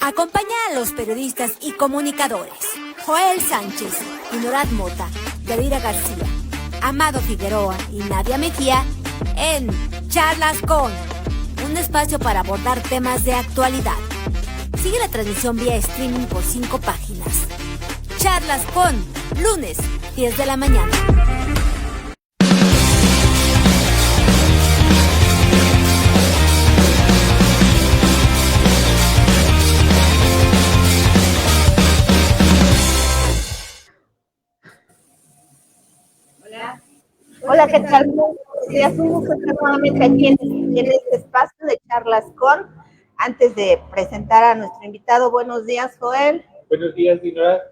Acompaña a los periodistas y comunicadores Joel Sánchez, Inorat Mota, Yadira García, Amado Figueroa y Nadia Mejía en Charlas con, un espacio para abordar temas de actualidad. Sigue la transmisión vía streaming por 5 páginas. Charlas con, lunes, 10 de la mañana. Hola, ¿qué tal? Buenos días, un gusto estar nuevamente aquí en este espacio de Charlas con. Antes de presentar a nuestro invitado, buenos días, Joel. Buenos días, Dinora.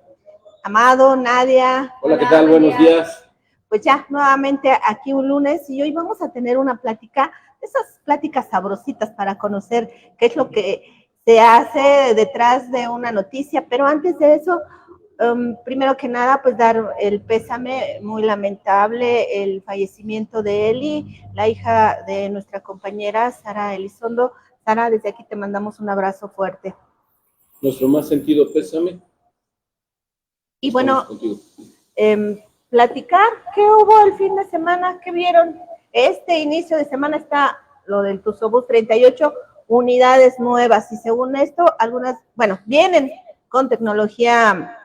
Amado, Nadia. Hola, ¿qué tal? Buenos días. Pues ya, nuevamente aquí un lunes y hoy vamos a tener una plática, esas pláticas sabrositas para conocer qué es lo que se hace detrás de una noticia, pero antes de eso, primero que nada, pues dar el pésame, muy lamentable el fallecimiento de Eli, la hija de nuestra compañera Sara Elizondo. Sara, desde aquí te mandamos un abrazo fuerte. Nuestro más sentido pésame. Y bueno, platicar, ¿qué hubo el fin de semana? ¿Qué vieron? Este inicio de semana está lo del Tusobús, 38 unidades nuevas, y según esto, algunas, bueno, vienen con tecnología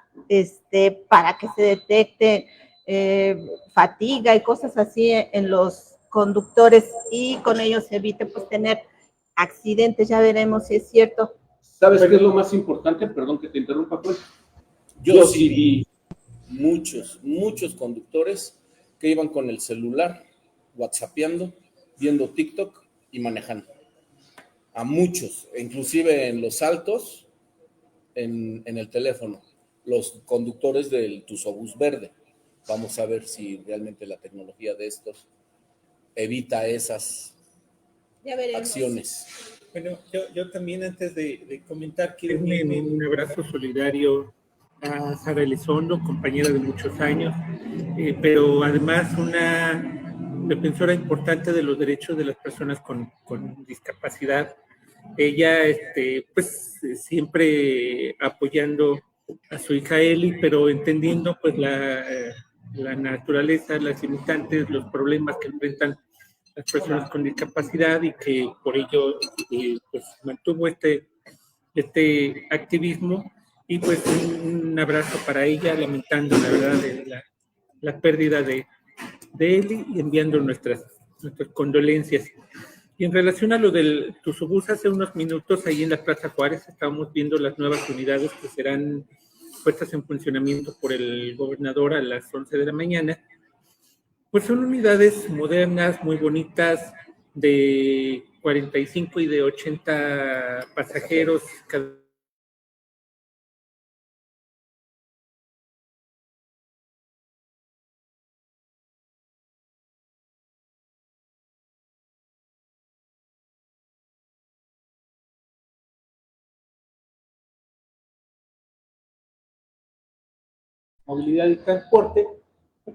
para que se detecte fatiga y cosas así en los conductores y con ello se evite pues tener accidentes. Ya veremos si es cierto. ¿Sabes qué es lo más importante? Perdón que te interrumpa, pues. Yo sí vi muchos conductores que iban con el celular, whatsappeando, viendo TikTok y manejando. A muchos, inclusive en los altos, en el teléfono, los conductores del Tusobús verde. Vamos a ver si realmente la tecnología de estos evita esas acciones. Bueno, yo también antes de comentar quiero unirme un abrazo solidario a Sara Elizondo, compañera de muchos años, pero además una defensora importante de los derechos de las personas con discapacidad. Ella, pues, siempre apoyando a su hija Eli, pero entendiendo pues la naturaleza, las limitantes, los problemas que enfrentan las personas con discapacidad y que por ello pues mantuvo este activismo. Y pues un abrazo para ella, lamentando la verdad la pérdida de Eli y enviando nuestras condolencias. Y en relación a lo del Tusobús, hace unos minutos ahí en la Plaza Juárez estábamos viendo las nuevas unidades que serán puestas en funcionamiento por el gobernador a las 11 de la mañana. Pues son unidades modernas, muy bonitas, de 45 y de 80 pasajeros cada. Movilidad y transporte.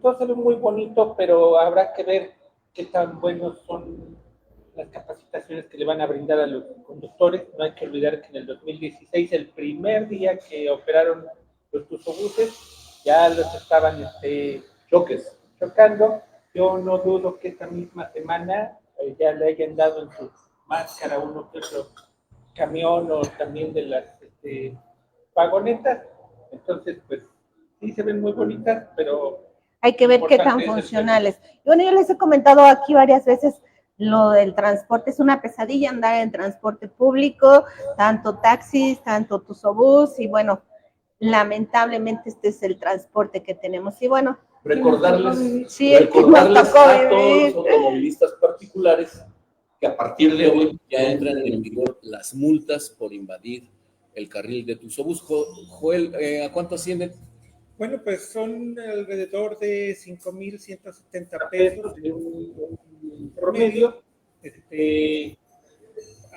Todo se ve muy bonito, pero habrá que ver qué tan buenos son las capacitaciones que le van a brindar a los conductores. No hay que olvidar que en el 2016, el primer día que operaron los tusobuses, ya los estaban chocando. Yo no dudo que esta misma semana ya le hayan dado en su máscara uno que otro camión o también de las vagonetas. Entonces, pues, sí se ven muy bonitas, pero hay que ver qué tan funcionales. Bueno, yo les he comentado aquí varias veces, lo del transporte es una pesadilla, andar en transporte público, tanto taxis, tanto Tusobús, y bueno, lamentablemente este es el transporte que tenemos. Y bueno, recordarles a todos los automovilistas particulares que a partir de hoy ya entran en vigor las multas por invadir el carril de Tusobús. Joel, ¿a cuánto ascienden? Bueno, pues son alrededor de 5,170 pesos en un promedio.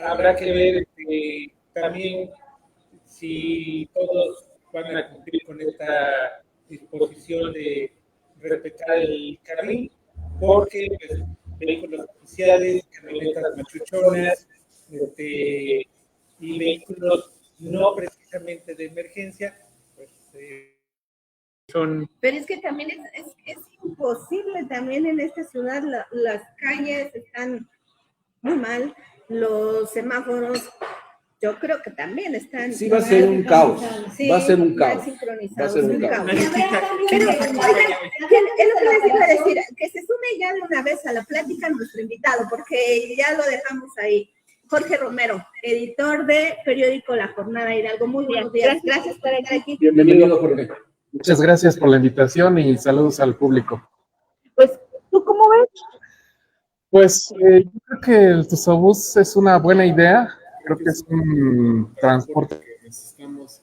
Habrá que ver también si todos van a cumplir con esta disposición de respetar el carril, porque pues, vehículos oficiales, camionetas machuchonas y vehículos no precisamente de emergencia, pues son... Pero es que también es imposible, también en esta ciudad las calles están muy mal, los semáforos, yo creo que también están... Sí, va a ser un caos, sí, va a ser un caos. Sincronizados, Va a ser un caos. Pero, oigan, es lo que les iba a decir, que se sume ya de una vez a la plática nuestro invitado, porque ya lo dejamos ahí. Jorge Romero, editor de periódico La Jornada Hidalgo. Muy buenos días. Gracias por estar aquí. Bienvenido, Jorge. Muchas gracias por la invitación y saludos al público. Pues, ¿tú cómo ves? Pues yo creo que el Tusobús es una buena idea. Creo que es un transporte que necesitamos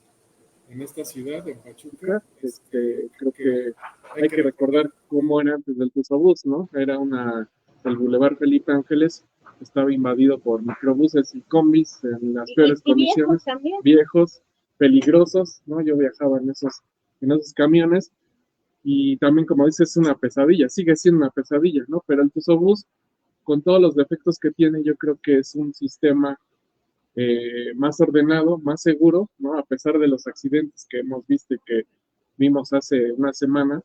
en esta ciudad, en Pachuca. Creo que hay que recordar cómo era antes del Tusobús, ¿no? Era el Boulevard Felipe Ángeles estaba invadido por microbuses y combis en las peores condiciones, viejos, peligrosos, ¿no? Yo viajaba en esos camiones y también, como dices, es una pesadilla, sigue siendo una pesadilla, ¿no? Pero el Tusobús, con todos los defectos que tiene, yo creo que es un sistema más ordenado, más seguro, ¿no? A pesar de los accidentes que hemos visto y que vimos hace una semana,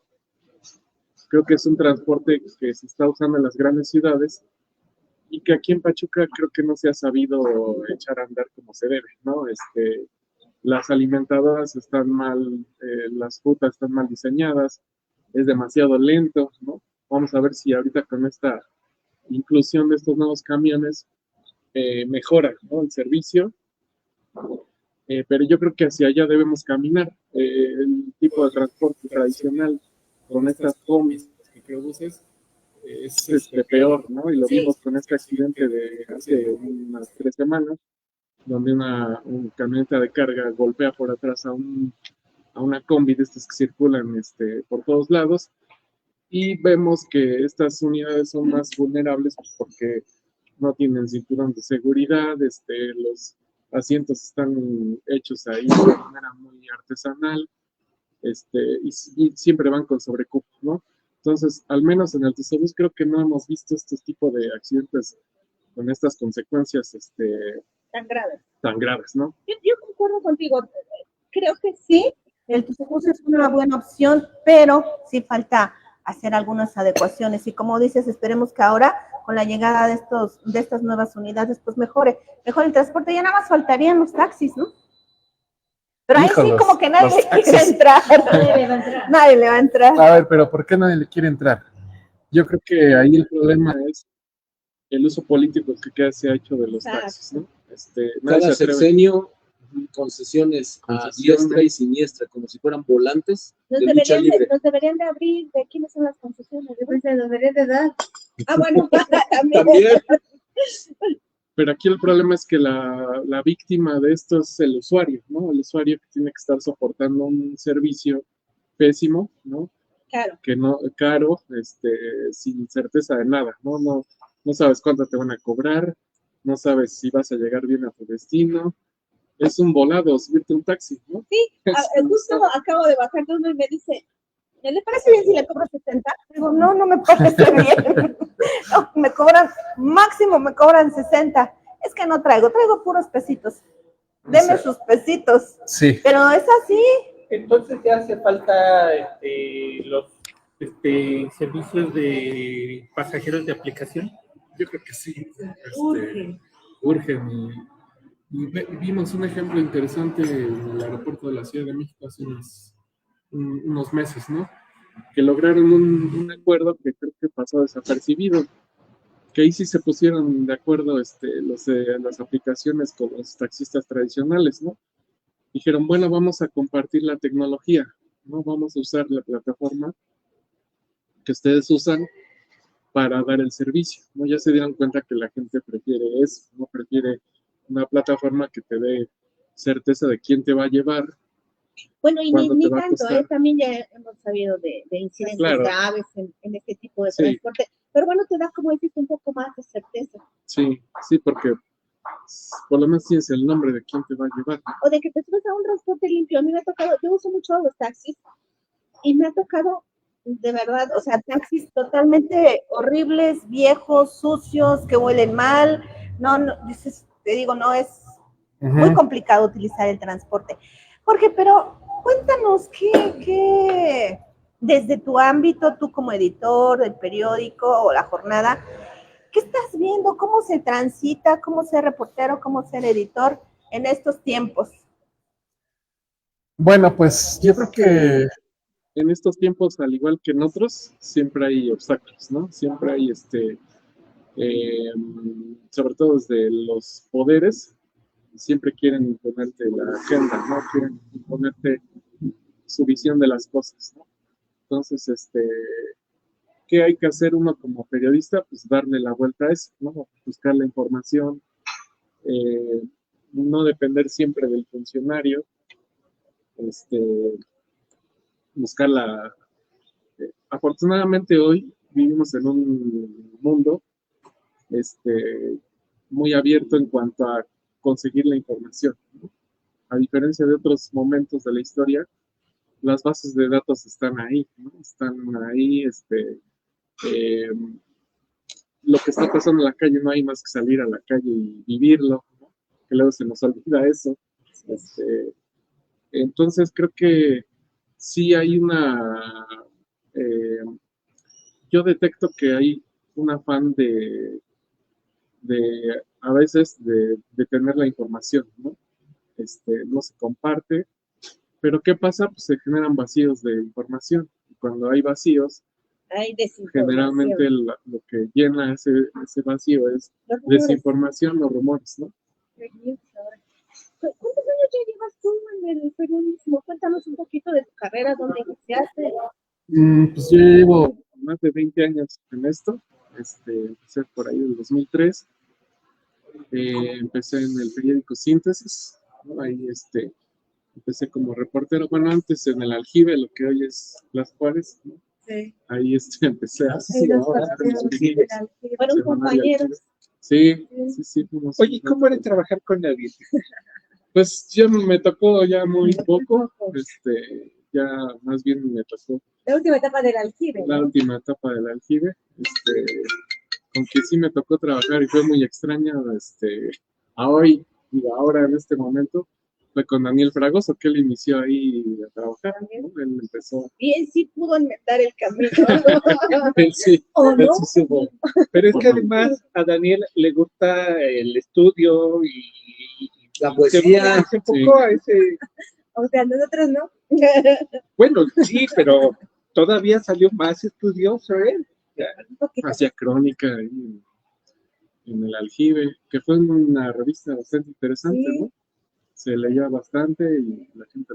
creo que es un transporte que se está usando en las grandes ciudades y que aquí en Pachuca creo que no se ha sabido echar a andar como se debe, ¿no? Las alimentadoras están mal, las rutas están mal diseñadas, es demasiado lento, ¿no? Vamos a ver si ahorita con esta inclusión de estos nuevos camiones mejora, ¿no? El servicio, pero yo creo que hacia allá debemos caminar. El tipo de transporte tradicional con estas combis, microbuses, es peor, ¿no? Y lo vimos con este accidente de hace unas 3 semanas, donde un camioneta de carga golpea por atrás a una combi de estas que circulan por todos lados, y vemos que estas unidades son más vulnerables porque no tienen cinturón de seguridad, los asientos están hechos ahí de manera muy artesanal, y siempre van con sobrecupo, ¿no? Entonces, al menos en el Tusobús creo que no hemos visto este tipo de accidentes con estas consecuencias tan graves, ¿no? Yo concuerdo contigo. Creo que sí, el Tusobús es una buena opción, pero sí falta hacer algunas adecuaciones. Y como dices, esperemos que ahora, con la llegada de estas nuevas unidades, pues mejore el transporte. Ya nada más faltarían los taxis, ¿no? Pero ahí sí como que nadie le quiere entrar. Nadie le va a entrar. A ver, pero ¿por qué nadie le quiere entrar? Yo creo que ahí el problema es el uso político que se ha hecho de los taxis, ¿no? Cada sexenio, concesiones a diestra y siniestra, como si fueran volantes de lucha libre. Nos deberían de abrir de quiénes son las concesiones. Nos deberían de dar. Ah, bueno, también. Pero aquí el problema es que la víctima de esto es el usuario, ¿no? El usuario que tiene que estar soportando un servicio pésimo, ¿no? Caro, sin certeza de nada, ¿no? No sabes cuánto te van a cobrar, no sabes si vas a llegar bien a tu destino. Es un volado subirte un taxi, ¿no? Sí, justo acabo de bajar de uno y me dice, ¿le parece bien si le cobro 60? Digo, no me parece bien. No, máximo me cobran 60. Es que no traigo puros pesitos. Deme sus pesitos. Sí. Pero es así. Entonces ya hace falta los servicios de pasajeros de aplicación. Yo creo que sí. Urgen. Y vimos un ejemplo interesante en el aeropuerto de la Ciudad de México hace unos meses, ¿no? Que lograron un acuerdo que creo que pasó desapercibido, que ahí sí se pusieron de acuerdo las aplicaciones con los taxistas tradicionales, ¿no? Dijeron, bueno, vamos a compartir la tecnología, ¿no? Vamos a usar la plataforma que ustedes usan para dar el servicio, ¿no? Ya se dieron cuenta que la gente prefiere eso, ¿no? Prefiere una plataforma que te dé certeza de quién te va a llevar. Bueno, y ni tanto, también ya hemos sabido de incidentes graves en este tipo de transporte, pero bueno, te da, como dices, un poco más de certeza. Sí, porque por lo menos tienes el nombre de quién te va a llevar. O de que te subes a un transporte limpio. A mí me ha tocado, yo uso mucho los taxis, y me ha tocado, de verdad, o sea, taxis totalmente horribles, viejos, sucios, que huelen mal, dices, te digo, no es muy complicado utilizar el transporte. Jorge, pero cuéntanos qué desde tu ámbito, tú como editor del periódico o La Jornada, ¿qué estás viendo? ¿Cómo se transita? ¿Cómo ser reportero? ¿Cómo ser editor en estos tiempos? Bueno, pues yo creo que En estos tiempos, al igual que en otros, siempre hay obstáculos, ¿no? Siempre hay, sobre todo desde los poderes, siempre quieren imponerte la agenda, ¿no? Quieren imponerte su visión de las cosas, ¿no? Entonces, ¿qué hay que hacer uno como periodista? Pues darle la vuelta a eso, ¿no? Buscar la información, eh, no depender siempre del funcionario, este, buscar la... afortunadamente hoy vivimos en un mundo muy abierto en cuanto a conseguir la información, ¿no? A diferencia de otros momentos de la historia, las bases de datos están ahí, ¿no? Están ahí, eh, lo que está pasando en la calle no hay más que salir a la calle y vivirlo, ¿no? Que luego se nos olvida eso. Entonces creo que sí hay eh, yo detecto que hay un afán de a veces de tener la información, ¿no? No se comparte, pero ¿qué pasa? Pues se generan vacíos de información. Y cuando hay vacíos, Hay generalmente lo que llena ese vacío es desinformación o rumores, ¿no? ¿Cuántos años ya llevas tú en el periodismo? Cuéntanos un poquito de tu carrera, dónde iniciaste. pues yo llevo Más de 20 años en esto. Empecé por ahí en el 2003. Empecé en el periódico Síntesis, ¿no? Ahí empecé como reportero. Bueno, antes en el Aljibe, lo que hoy es Las Juárez, ¿no? Sí. Ahí empecé a hacer Fueron compañeros. Sí. Oye, ¿cómo era trabajar con alguien? Pues ya me tocó ya muy poco, ya más bien me tocó La última etapa del Aljibe. la última etapa del Aljibe, aunque sí me tocó trabajar y fue muy extraña, ahora en este momento, fue con Daniel Fragoso, que él inició ahí a trabajar, ¿no? Él empezó. Bien, sí pudo inventar el camino. Él sí, ¿O no? él sí supo. Pero es que además a Daniel le gusta el estudio y La poesía. Se enfocó a ese. O sea, nosotros no. Bueno, sí, pero todavía salió más estudioso él. Hacía crónica ahí en el Aljibe, que fue una revista bastante interesante, Sí. ¿no? Se leía bastante y la gente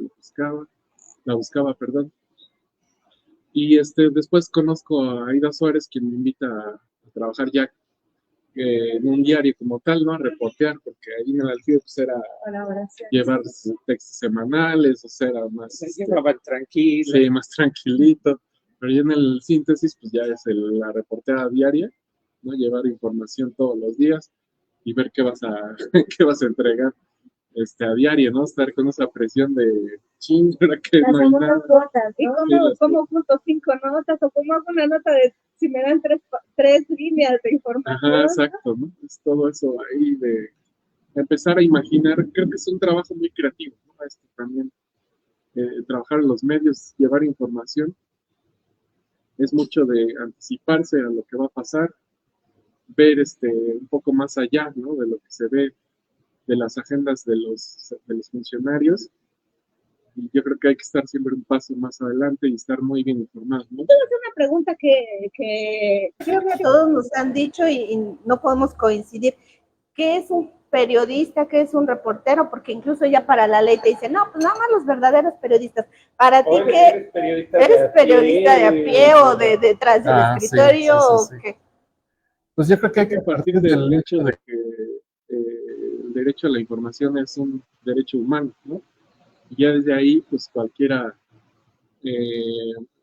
la buscaba, perdón. Y después conozco a Aida Suárez, quien me invita a trabajar ya en un diario como tal, ¿no? A reportear, porque ahí en el Aljibe pues era llevar textos semanales, o sea, era más, Llevaban tranquilo. sí, más tranquilito. Pero ya en el Síntesis, pues ya es la reporteada diaria, ¿no? Llevar información todos los días y ver qué vas a, qué vas a entregar a diario, ¿no? Estar con esa presión de chingada que no hay nada. Notas, ¿y Sí, cómo junto 5 notas o cómo hago una nota de si me dan tres líneas de información? Ajá, exacto, ¿no? Es todo eso ahí de empezar a imaginar, creo que es un trabajo muy creativo, ¿no? También, trabajar en los medios, llevar información, es mucho de anticiparse a lo que va a pasar, ver un poco más allá, ¿no? De lo que se ve de las agendas de los funcionarios. Y yo creo que hay que estar siempre un paso más adelante y estar muy bien informado, ¿no? Una pregunta que creo que todos nos han dicho y no podemos coincidir. ¿Qué es un periodista? ¿Qué es un reportero? Porque incluso ya para la ley te dicen, no, pues nada más los verdaderos periodistas. Para ti, ¿qué? ¿Eres periodista de a pie o de detrás del escritorio? Sí. ¿O qué? Pues yo creo que hay que partir del hecho de que el derecho a la información es un derecho humano, ¿no? Y ya desde ahí, pues cualquiera,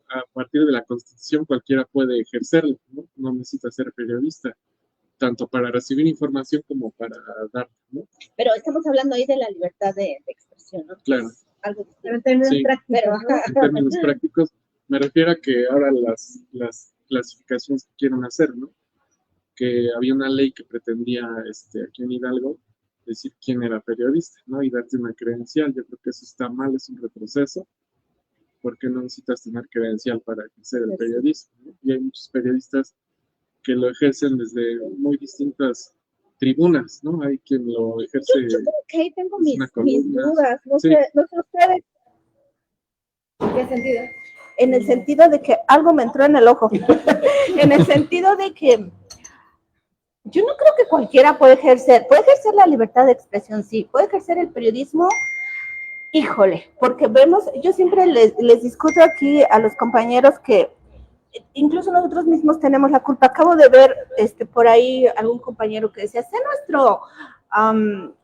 a partir de la Constitución, cualquiera puede ejercerlo, ¿no? No necesita ser periodista, tanto para recibir información como para dar, ¿no? Pero estamos hablando ahí de la libertad de expresión, ¿no? Claro. Algo pero en términos prácticos, ¿no? En términos prácticos, me refiero a que ahora las clasificaciones que quieren hacer, ¿no? Que había una ley que pretendía aquí en Hidalgo decir quién era periodista, ¿no? Y darte una credencial. Yo creo que eso está mal, es un retroceso, porque no necesitas tener credencial para ejercer el periodismo, ¿no? Y hay muchos periodistas que lo ejercen desde muy distintas tribunas, ¿no? Hay quien lo ejerce. Yo creo que ahí tengo mis columna. dudas, no Sí. sé ustedes. ¿En qué sentido? En el sentido de que algo me entró en el ojo. En el sentido de que yo no creo que cualquiera puede ejercer la libertad de expresión, sí, puede ejercer el periodismo, híjole, porque vemos, yo siempre les discuto aquí a los compañeros que incluso nosotros mismos tenemos la culpa. Acabo de ver por ahí algún compañero que decía, sé nuestro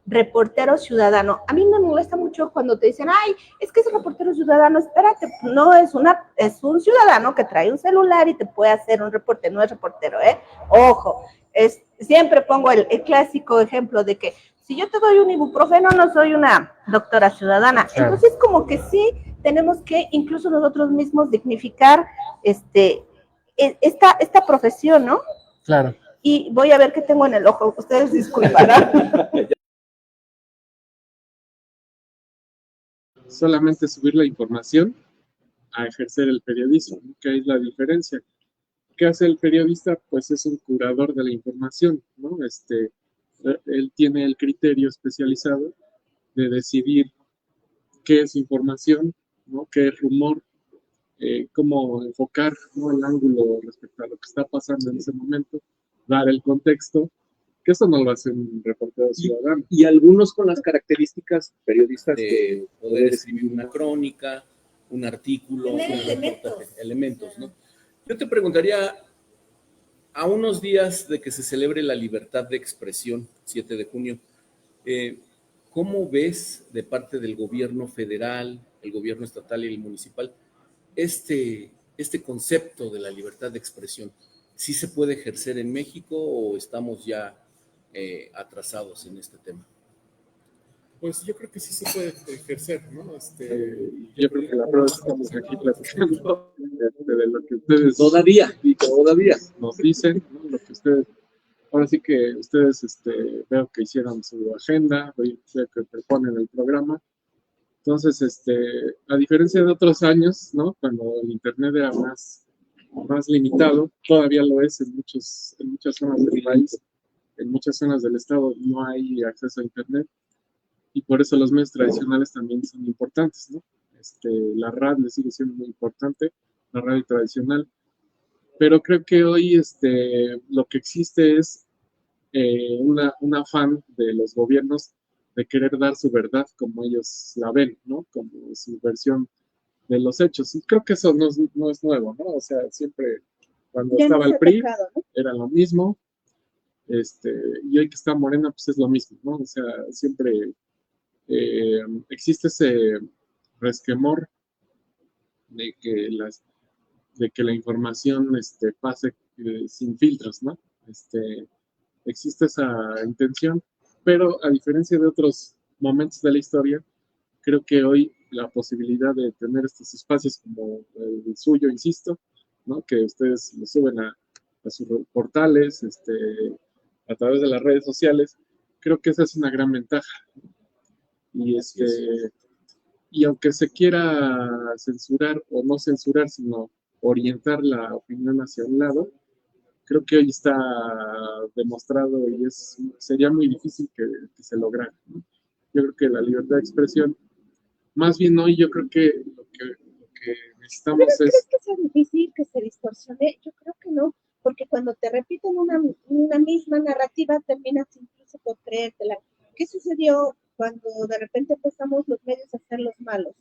reportero ciudadano. A mí me molesta mucho cuando te dicen, ay, es que ese reportero ciudadano, espérate, no es un ciudadano que trae un celular y te puede hacer un reporte, no es reportero, ojo, siempre pongo el clásico ejemplo de que si yo te doy un ibuprofeno, no soy una doctora ciudadana. Claro. Entonces, como que sí tenemos que incluso nosotros mismos dignificar esta profesión, ¿no? Claro. Y voy a ver qué tengo en el ojo. Ustedes disculparán. Solamente subir la información a ejercer el periodismo, ¿no? Que es la diferencia. ¿Qué hace el periodista? Pues es un curador de la información, ¿no? Él tiene el criterio especializado de decidir qué es información, ¿no? Qué es rumor, cómo enfocar, ¿no? El ángulo respecto a lo que está pasando en ese momento, dar el contexto, que eso no lo hace un reportero ciudadano. Y algunos con las características periodistas de poder escribir una crónica, un artículo, un reportaje, elementos, ¿no? Yo te preguntaría, a unos días de que se celebre la libertad de expresión, 7 de junio, ¿cómo ves de parte del gobierno federal, el gobierno estatal y el municipal este concepto de la libertad de expresión? ¿Sí se puede ejercer en México o estamos ya atrasados en este tema? Pues yo creo que sí se puede ejercer, ¿no? Yo creo que la prueba estamos aquí platicando de lo que ustedes Todavía nos dicen, ¿no? Lo que ustedes, ahora sí que ustedes veo que hicieron su agenda, veo que proponen el programa. Entonces, a diferencia de otros años, ¿no? Cuando el internet era más limitado, todavía lo es en muchas zonas del país, en muchas zonas del estado no hay acceso a internet. Y por eso los medios tradicionales también son importantes, ¿no? La radio sigue siendo muy importante, la radio tradicional, pero creo que hoy lo que existe es un afán de los gobiernos de querer dar su verdad como ellos la ven, ¿no? Como su versión de los hechos. Y creo que eso no es nuevo, ¿no? O sea, siempre cuando ya estaba el PRI, ¿no? Era lo mismo, y hoy que está Morena, pues es lo mismo, ¿no? O sea, siempre existe ese resquemor de que la información pase sin filtros, ¿no? Existe esa intención, pero a diferencia de otros momentos de la historia, creo que hoy la posibilidad de tener estos espacios como el suyo, insisto, ¿no? Que ustedes lo suben a sus portales, a través de las redes sociales, creo que esa es una gran ventaja. Y aunque se quiera censurar o no censurar, sino orientar la opinión hacia un lado, creo que hoy está demostrado y sería muy difícil que se lograra, ¿no? Yo creo que la libertad de expresión, más bien hoy yo creo que lo que necesitamos es... ¿Crees que sea difícil que se distorsione? Yo creo que no, porque cuando te repiten una misma narrativa terminas incluso por creértela. ¿Qué sucedió cuando de repente empezamos los medios a ser los malos?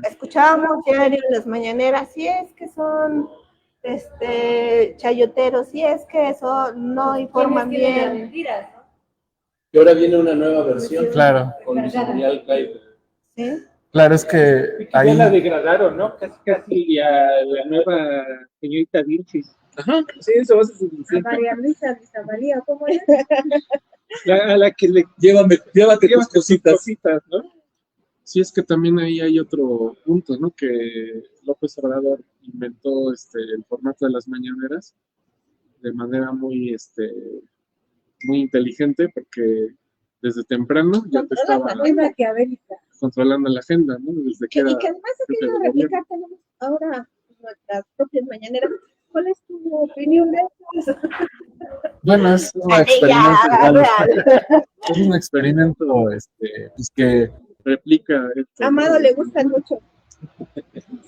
Escuchábamos diario en las mañaneras, si es que son chayoteros, si es que eso no informan bien. Mentiras, ¿no? Y ahora viene una nueva versión. Claro. Con Luis Muriel Caibe. ¿Sí? Claro, es que ahí... Ya la degradaron, ¿no? Casi a la nueva señorita Vilchis. Ajá, sí, eso va a ser suficiente. A María Luisa María, ¿cómo es? A la que le... Llévate tus cositas, ¿no? Sí, es que también ahí hay otro punto, ¿no? Que López Obrador inventó el formato de las mañaneras de manera muy inteligente, porque desde temprano ya te estaba controlando la agenda, ¿no? Desde que era y que además aquí jefe en de la gobierno. réplica tenemos ahora nuestras propias mañaneras. ¿Cuál es tu opinión de eso? Bueno, es un Ella, experimento igual. real. Es un experimento pues que Replica esto, Amado ¿no? le gustan mucho.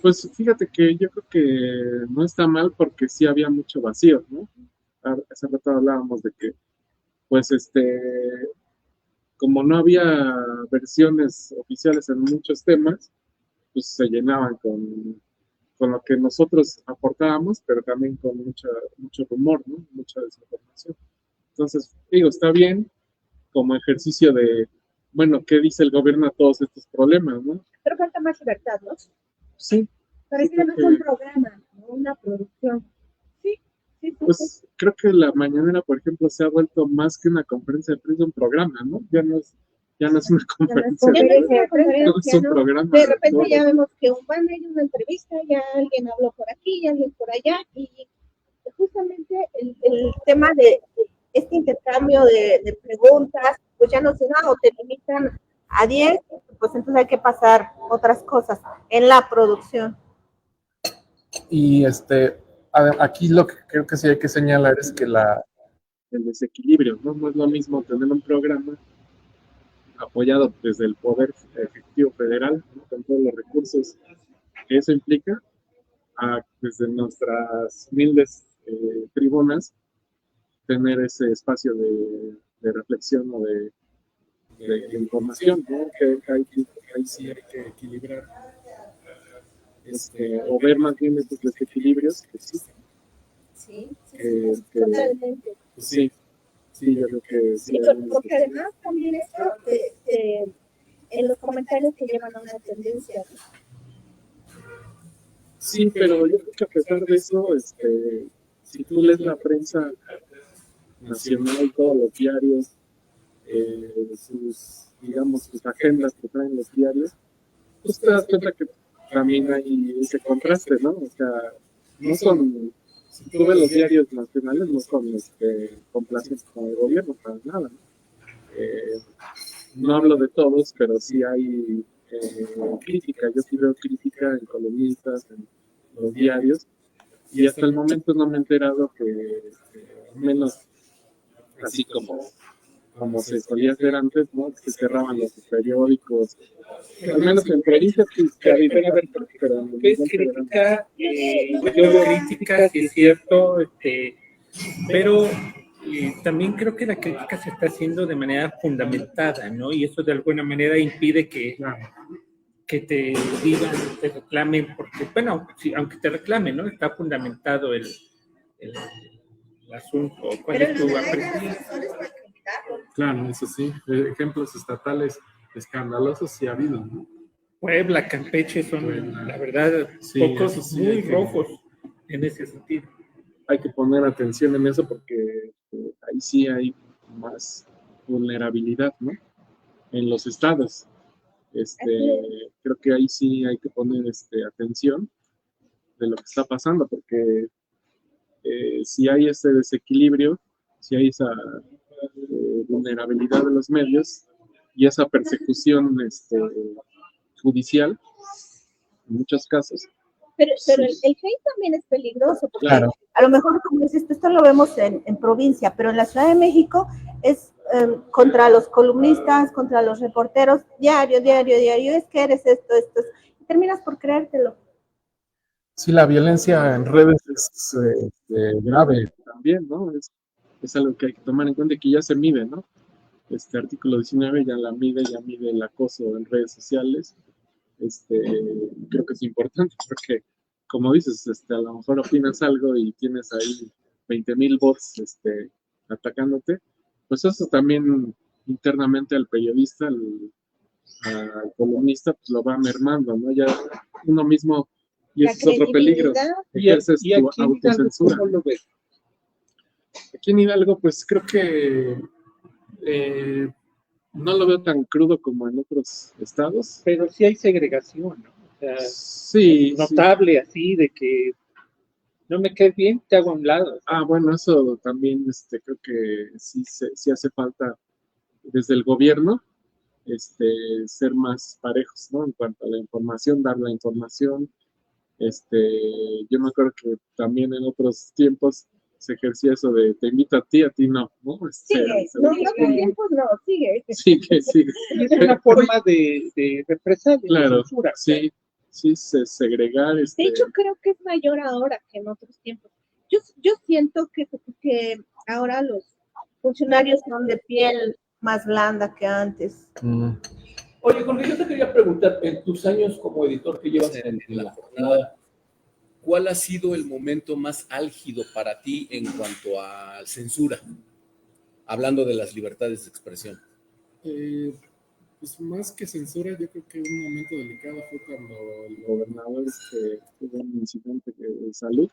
Pues fíjate que yo creo que no está mal porque sí había mucho vacío, ¿no? Hace rato hablábamos de que, pues, como no había versiones oficiales en muchos temas, pues se llenaban con lo que nosotros aportábamos, pero también con mucho rumor, ¿no? Mucha desinformación. Entonces, digo, está bien como ejercicio de, bueno, ¿qué dice el gobierno a todos estos problemas, no? Pero falta más libertad, ¿no? Sí. Pareciera más un programa, ¿no? Una producción. Sí, sí, sí. Pues creo que la mañanera, por ejemplo, se ha vuelto más que una conferencia de prensa, un programa, ¿no? Ya no es una conferencia de prensa, es un programa. De repente ya vemos que van a ir a una entrevista, ya alguien habló por aquí, ya alguien por allá, y justamente el tema de este intercambio de preguntas, pues ya no se da o te limitan a 10, pues entonces hay que pasar otras cosas en la producción. Y aquí lo que creo que sí hay que señalar es que el desequilibrio, ¿no? No es lo mismo tener un programa apoyado desde el Poder Ejecutivo Federal, ¿no? Con todos los recursos que eso implica, desde nuestras humildes tribunas, tener ese espacio de reflexión o de información, ¿no? Que ahí sí hay que equilibrar, o ver más bien estos desequilibrios que existen. Sí, totalmente. Sí, yo creo que sí. Porque además también esto en los comentarios que llevan a una tendencia. Sí, pero yo creo que a pesar de eso, si tú lees la prensa nacional, todos los diarios, sus agendas que traen los diarios, pues te das cuenta que también hay ese contraste, ¿no? O sea, no son, si tú ves los diarios nacionales, no son complacientes con el gobierno para nada, ¿no? No hablo de todos, pero sí hay crítica. Yo sí veo crítica en columnistas, en los diarios, y hasta el momento no me he enterado que al menos así como se solía hacer antes, ¿no? Que cerraban los periódicos, al menos en periodistas que pero ¿Qué es crítica? Yo veo crítica, sí es cierto, pero también creo que la crítica se está haciendo de manera fundamentada, ¿no? Y eso de alguna manera impide que te digan, te reclamen, porque, bueno, sí, aunque te reclamen, ¿no? Está fundamentado el asunto. ¿Cuál es tu apreciación? claro, eso sí, ejemplos estatales escandalosos sí ha habido, ¿no? Puebla, Campeche son, la verdad, sí, pocos sí, muy rojos en ese sentido. Hay que poner atención en eso porque ahí sí hay más vulnerabilidad, ¿no? En los estados. Creo que ahí sí hay que poner atención de lo que está pasando, porque si hay ese desequilibrio, si hay esa vulnerabilidad de los medios y esa persecución judicial, en muchos casos. Pero el hate también es peligroso, porque claro. A lo mejor, como dices, esto lo vemos en provincia, pero en la Ciudad de México es contra los columnistas, contra los reporteros, diario, es que eres esto, y terminas por creértelo. Sí, la violencia en redes es grave. También, ¿no? Es algo que hay que tomar en cuenta, que ya se mide, ¿no? Este artículo 19 ya mide el acoso en redes sociales. Creo que es importante porque, como dices, a lo mejor opinas algo y tienes ahí 20,000 bots atacándote, pues eso también internamente al periodista, al columnista, pues lo va mermando, ¿no? Ya uno mismo, y ese es otro peligro, ejerces tu autocensura. ¿Cómo lo ves? Aquí en Hidalgo, pues creo que no lo veo tan crudo como en otros estados. Pero sí hay segregación, ¿no? O sea, sí, notable, sí. Así de que no me caes bien, te hago a un lado. Bueno, eso también creo que sí hace falta desde el gobierno, ser más parejos, ¿no? En cuanto a la información, dar la información. Yo me acuerdo que también en otros tiempos se ejercía eso de te invito a ti no, ¿no? Sigue, no, en otros tiempos no, sigue. Sigue. Y es una forma de represalia, Claro, de censura. sí, segregar. De hecho, creo que es mayor ahora que en otros tiempos. Yo siento que ahora los Funcionarios son de piel más blanda que antes. Oye, Jorge, yo te quería preguntar, en tus años como editor que llevas en la jornada, ¿cuál ha sido el momento más álgido para ti en cuanto a censura? Hablando de las libertades de expresión. Pues más que censura, yo creo que un momento delicado fue cuando El gobernador tuvo un incidente de salud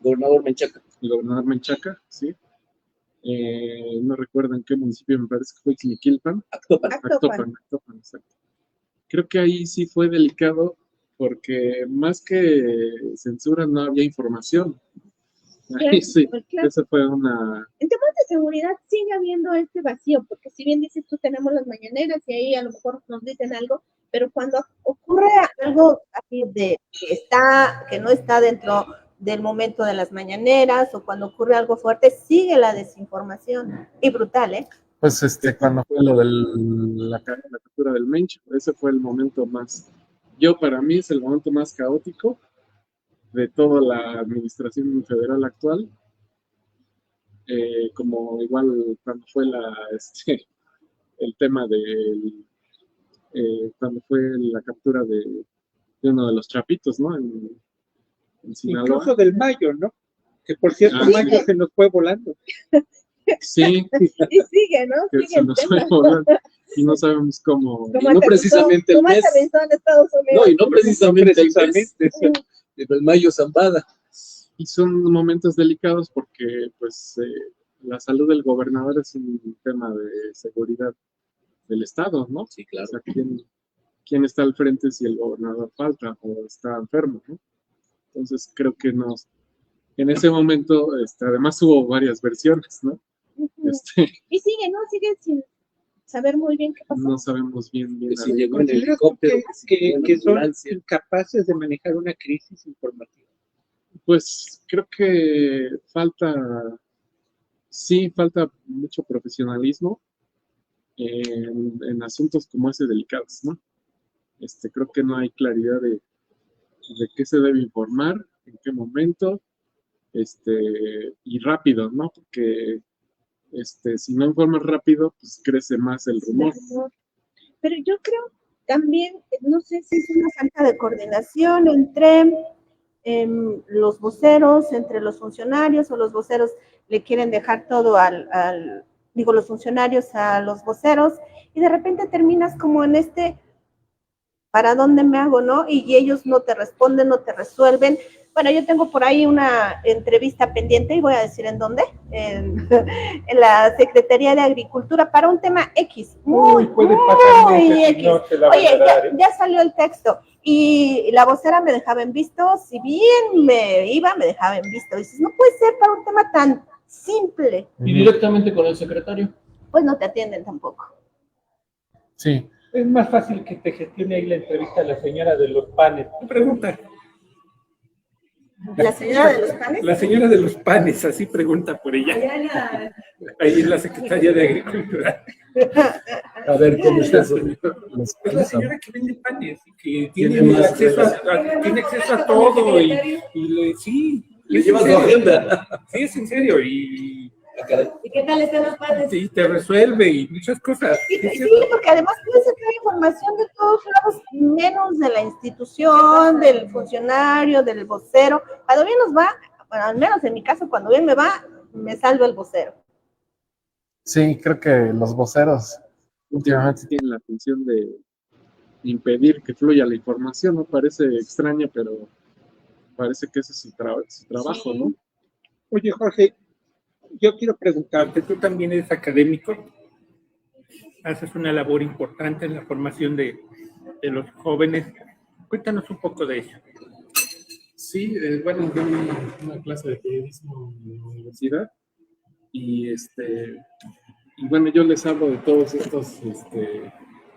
Gobernador Menchaca. el gobernador Menchaca, ¿sí? No recuerdo en qué municipio, me parece que fue Xmiquilpan. Actopan. Actopan, exacto. Creo que ahí sí fue delicado porque más que censura no había información. Ahí sí, claro. esa fue una... En temas de seguridad sigue habiendo este vacío, porque si bien dices tú tenemos las mañaneras y ahí a lo mejor nos dicen algo, pero cuando Ocurre algo así de que no está dentro del momento de las mañaneras, o cuando ocurre algo fuerte, sigue la desinformación. Y brutal, ¿eh? Pues Cuando fue lo de la captura del Mencho, ese fue el momento más... para mí es el momento más caótico de toda la administración federal actual, como igual cuando fue el tema cuando fue la captura de uno de los chapitos, ¿no? En Sinaloa. Incluso del Mayo, ¿no? Que por cierto, Mayo se nos fue volando. Sí. Y sigue, ¿no? Que Sigue se el nos tema. fue volando. Y no sabemos cómo. Y no precisamente el mes. En Estados Unidos. No, y no precisamente el mes. El Mayo Zambada. Y son momentos delicados porque, pues, la salud del gobernador es un tema de seguridad del Estado, ¿no? Sí, claro. O sea, ¿quién está al frente si el gobernador falta o está enfermo, ¿no? Entonces, creo que en ese momento, además hubo varias versiones, ¿no? Y sigue, ¿no? Sigue sin saber muy bien qué pasó. No sabemos bien. Que si llegó en ¿Consideras helicóptero, que son incapaces de manejar una crisis informativa? Pues creo que falta mucho profesionalismo en asuntos como ese delicados, ¿no? Creo que no hay claridad de qué se debe informar, en qué momento, y rápido, ¿no? Porque si no informas rápido, pues crece más el rumor. Pero yo creo también, no sé si Es una falta de coordinación entre los voceros, entre los funcionarios, o los voceros le quieren dejar todo los funcionarios a los voceros, y de repente terminas como en ¿para dónde me hago, no? Y ellos no te responden, no te resuelven. Bueno, yo tengo por ahí una entrevista pendiente, y voy a decir en dónde, en la Secretaría de Agricultura, para un tema X, muy X. Oye, ya salió el texto, y la vocera me dejaba en visto, si bien me dejaba en visto. Y dices, no puede ser para un tema tan simple. ¿Y directamente con el secretario? Pues no te atienden tampoco. Sí. Es más fácil que te gestione ahí la entrevista a la señora de los panes. Pregunta. ¿La señora de los panes? La señora de los panes, así pregunta por ella. Ahí en la Secretaría de Agricultura. A ver, ¿cómo está eso? Es la señora que vende panes y que tiene acceso a todo sí. Le lleva su agenda. Sí, es en serio. ¿Y qué tal están los panes? Sí, te resuelve y muchas cosas. Sí, porque además puedes sacar información de todos lados, menos de la institución, del funcionario, del vocero. Cuando bien nos va, bueno, al menos en mi caso, cuando bien me va, me salva el vocero. Sí, creo que los voceros Últimamente tienen la función de impedir que fluya la información, ¿no? Parece extraña, pero parece que ese es su trabajo, sí. ¿no? Oye, Jorge, yo quiero preguntarte, tú también eres académico, haces una labor importante en la formación de los jóvenes. Cuéntanos un poco de eso. Sí, bueno, yo una clase de periodismo en la universidad y y bueno, yo les hablo de todos estos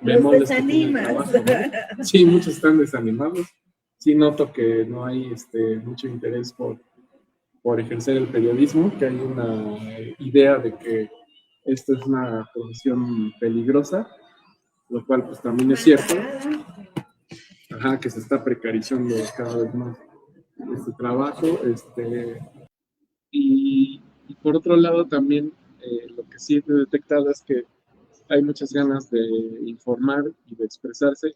bemoles que tiene el trabajo, ¿no? Sí, muchos están desanimados. Sí noto que no hay mucho interés por ejercer el periodismo, que hay una idea de que esto es una profesión peligrosa, lo cual pues también es cierto. Ajá, que se está precarizando cada vez más este trabajo. Y por otro lado también lo que sí he detectado es que hay muchas ganas de informar y de expresarse,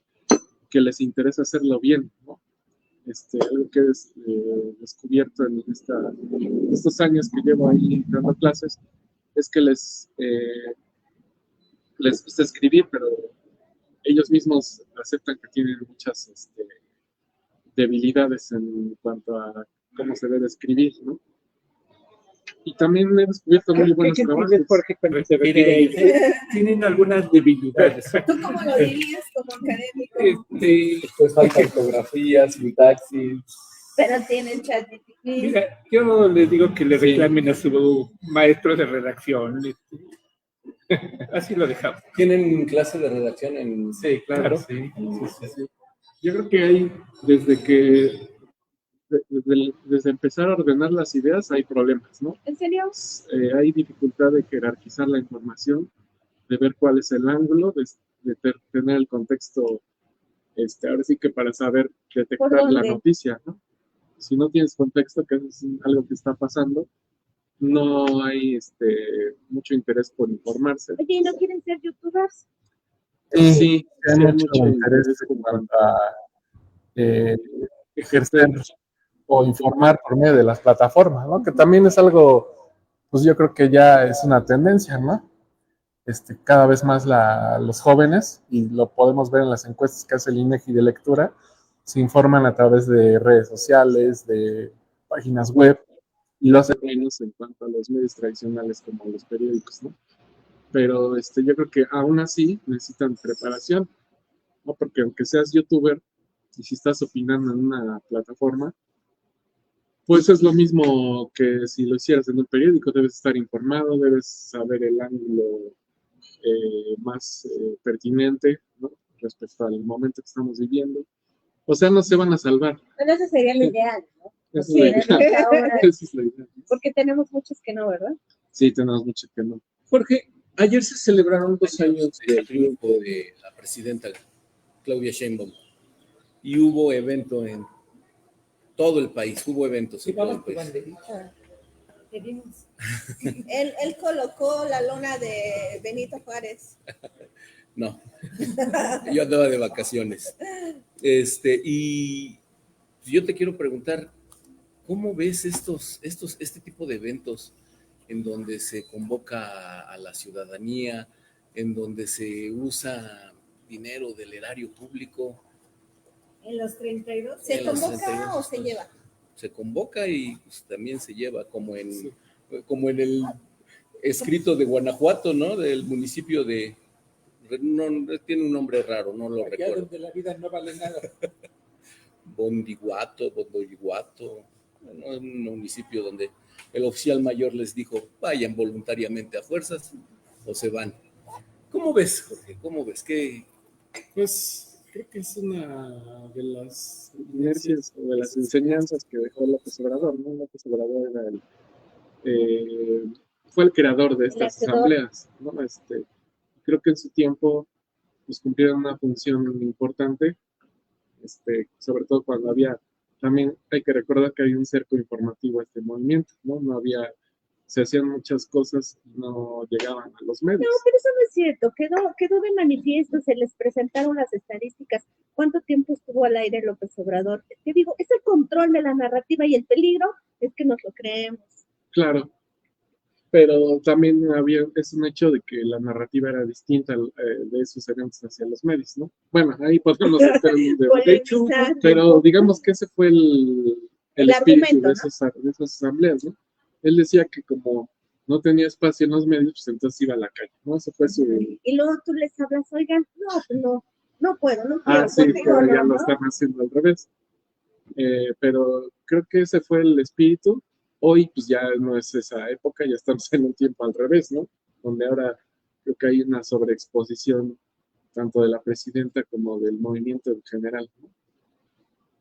que les interesa hacerlo bien, ¿no? Algo que he descubierto en estos años que llevo ahí dando clases, es que les gusta escribir, pero ellos mismos aceptan que tienen muchas debilidades en cuanto a cómo se debe escribir, ¿no? Y también he descubierto muy buenos trabajos. Jorge, cuando se refiere a ellos, tienen algunas debilidades. ¿Tú cómo lo dirías como académico? Pues falta ortografía, sintaxis. Pero tienen ChatGPT. Mira, yo les digo que le reclamen a su maestro de redacción. Así lo dejamos. ¿Tienen clase de redacción en...? Sí, claro. Sí. Yo creo que hay, desde empezar a ordenar las ideas hay problemas, ¿no? ¿En serio? Hay dificultad de jerarquizar la información, de ver cuál es el ángulo, de tener el contexto, ahora sí que para saber detectar la noticia, ¿no? Si no tienes contexto, que es algo que está pasando, no hay mucho interés por informarse. Oye, ¿y no quieren ser youtubers? Sí, hay mucho interés en cuanto a ejercer o informar por medio de las plataformas, ¿no? Que también es algo, pues yo creo que ya es una tendencia, ¿no? Cada vez más los jóvenes, y lo podemos ver en las encuestas que hace el INEGI de lectura, se informan a través de redes sociales, de páginas web, y lo hacen menos en cuanto a los medios tradicionales como los periódicos, ¿no? Pero yo creo que aún así necesitan preparación, ¿no? Porque aunque seas youtuber y si estás opinando en una plataforma, pues es lo mismo que si lo hicieras en un periódico. Debes estar informado, debes saber el ángulo más pertinente, ¿no? Respecto al momento que estamos viviendo. O sea, no se van a salvar. Bueno, eso sería lo ideal, ¿no? Eso es lo ideal. Porque tenemos muchos que no, ¿verdad? Sí, tenemos muchos que no. Jorge, ayer se celebraron 2 años del triunfo de la presidenta Claudia Sheinbaum y hubo evento en todo el país, hubo eventos en todo el país. Él colocó la lona de Benito Juárez. No, yo andaba de vacaciones. Y yo te quiero preguntar, ¿cómo ves este tipo de eventos en donde se convoca a la ciudadanía, en donde se usa dinero del erario público? ¿En los 32? ¿Se convoca o se lleva? Se convoca y pues, también se lleva, como en el escrito de Guanajuato, ¿no? Del municipio de... No, tiene un nombre raro, no lo recuerdo. Donde la vida no vale nada. Bondiguato, ¿no? Un municipio donde el oficial mayor les dijo, vayan voluntariamente a fuerzas o se van. ¿Cómo ves, Jorge? ¿Cómo ves? Pues creo que es una de las inercias o de las enseñanzas que dejó López Obrador, ¿no? López Obrador fue el creador de estas asambleas, ¿no? Creo que en su tiempo pues cumplieron una función importante, sobre todo cuando también hay que recordar que hay un cerco informativo a este movimiento, ¿no? Se hacían muchas cosas y no llegaban a los medios. No, pero eso no es cierto, quedó de manifiesto, se les presentaron las estadísticas. ¿Cuánto tiempo estuvo al aire López Obrador? Te digo, es el control de la narrativa y el peligro es que nos lo creemos. Claro, pero también es un hecho de que la narrativa era distinta de esos eventos hacia los medios, ¿no? Bueno, ahí podemos hacer un debate, pero digamos que ese fue el espíritu de esas asambleas, ¿no? Él decía que como no tenía espacio en los medios, pues entonces iba a la calle, ¿no? Eso fue su... Y luego tú les hablas, oigan, no puedo, no quiero. Sí, pero ya lo están haciendo al revés. Pero creo que ese fue el espíritu. Hoy pues ya no es esa época, ya estamos en un tiempo al revés, ¿no? Donde ahora creo que hay una sobreexposición tanto de la presidenta como del movimiento en general, ¿no?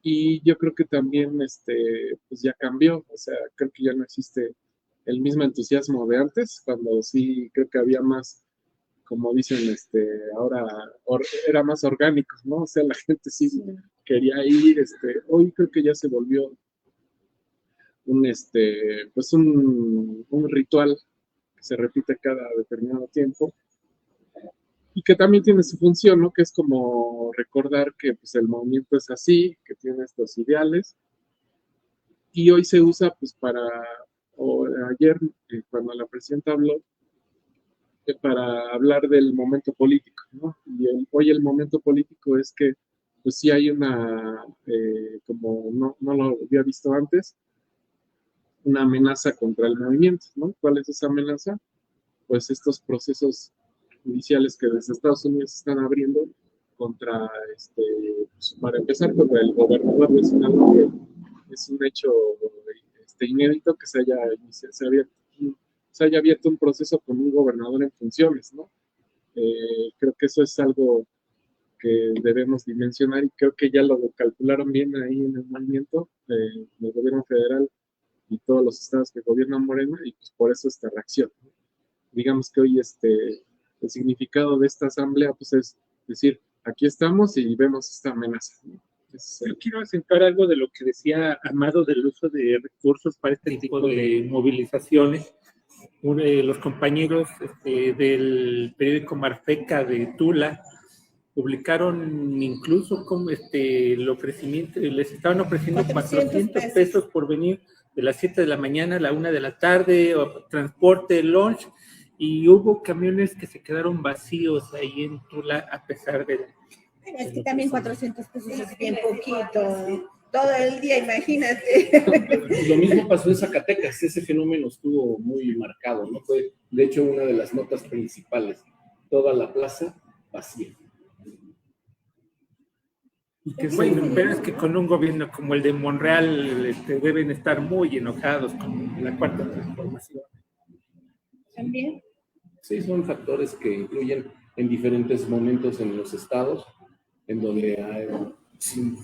Y yo creo que también, pues ya cambió, o sea, creo que ya no existe el mismo entusiasmo de antes, cuando sí creo que había más, como dicen, ahora era más orgánico, ¿no? O sea, la gente sí quería ir, hoy creo que ya se volvió pues un ritual que se repite cada determinado tiempo y que también tiene su función, ¿no? Que es como recordar que pues el movimiento es así, que tiene estos ideales y hoy se usa pues o ayer cuando la presidenta habló, para hablar del momento político, ¿no? Y hoy el momento político es que pues sí hay una, como no lo había visto antes, una amenaza contra el movimiento, ¿no? ¿Cuál es esa amenaza? Pues estos procesos judiciales que desde Estados Unidos están abriendo contra, pues, para empezar, contra el gobernador de Sinaloa, que es un hecho inédito que se haya abierto un proceso con un gobernador en funciones, ¿no? Creo que eso es algo que debemos dimensionar y creo que ya lo calcularon bien ahí en el movimiento, el gobierno federal y todos los estados que gobiernan Morena, y pues por eso esta reacción, ¿no? Digamos que hoy el significado de esta asamblea pues es decir, aquí estamos y vemos esta amenaza, ¿no? Yo quiero acentuar algo de lo que decía Amado del uso de recursos para este tipo de movilizaciones. Los compañeros del periódico Marfeca de Tula publicaron incluso como el ofrecimiento, les estaban ofreciendo 400 pesos por venir de las 7 de la mañana a la 1 de la tarde, o transporte, lunch, y hubo camiones que se quedaron vacíos ahí en Tula a pesar de... Es que también 400 pesos es bien poquito. Todo el día, imagínate. Lo mismo pasó en Zacatecas, ese fenómeno estuvo muy marcado, ¿no? Fue, de hecho, una de las notas principales. Toda la plaza vacía. Y que bueno, pero es que con un gobierno como el de Monreal deben estar muy enojados con la cuarta transformación. También. Sí, son factores que influyen en diferentes momentos en los estados, en donde hay